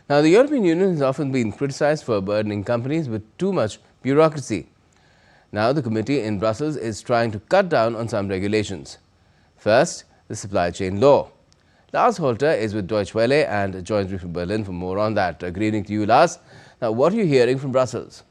Now, the European Union has often been criticized for burdening companies with too much bureaucracy. Now, the committee in Brussels is trying to cut down on some regulations. First, the supply chain law. Lars Holter is with Deutsche Welle and joins me from Berlin for more on that. Good evening to you, Lars. Now, what are you hearing from Brussels?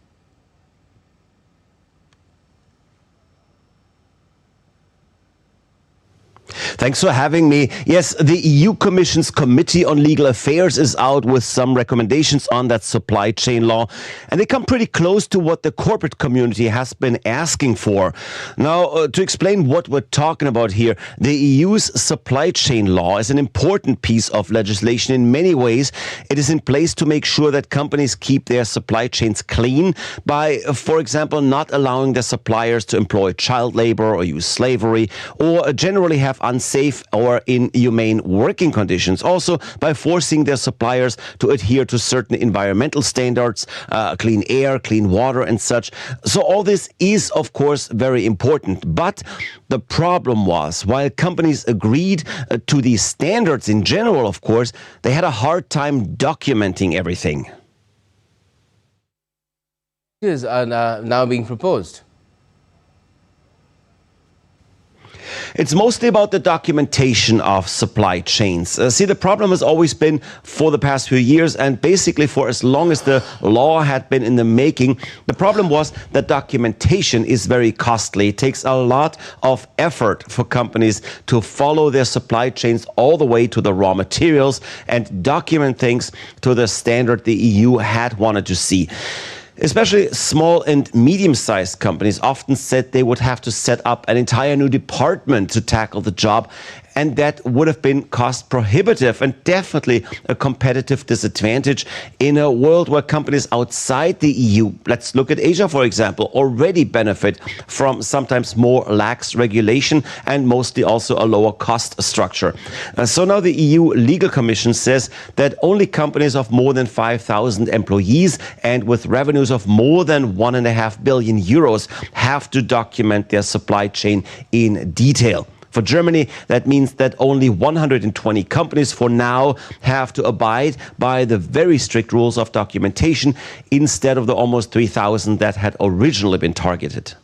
Thanks for having me. Yes, the EU Commission's Committee on Legal Affairs is out with some recommendations on that supply chain law, and they come pretty close to what the corporate community has been asking for. Now, to explain what we're talking about here, the EU's supply chain law is an important piece of legislation in many ways. It is in place to make sure that companies keep their supply chains clean by, for example, not allowing their suppliers to employ child labor or use slavery, or generally have unsafe or inhumane working conditions. Also, by forcing their suppliers to adhere to certain environmental standards, clean air, clean water and such. So all this is, of course, very important. But the problem was, while companies agreed to these standards in general, of course, they had a hard time documenting everything. These are now being proposed. It's mostly about the documentation of supply chains. See, the problem has always been for the past few years, and basically for as long as the law had been in the making, the problem was that documentation is very costly. It takes a lot of effort for companies to follow their supply chains all the way to the raw materials and document things to the standard the EU had wanted to see. Especially small and medium-sized companies often said they would have to set up an entire new department to tackle the job, and that would have been cost prohibitive and definitely a competitive disadvantage in a world where companies outside the EU, let's look at Asia for example, already benefit from sometimes more lax regulation and mostly also a lower cost structure. So now the EU Legal Commission says that only companies of more than 5,000 employees and with revenues of more than 1.5 billion euros have to document their supply chain in detail. For Germany, that means that only 120 companies for now have to abide by the very strict rules of documentation instead of the almost 3,000 that had originally been targeted.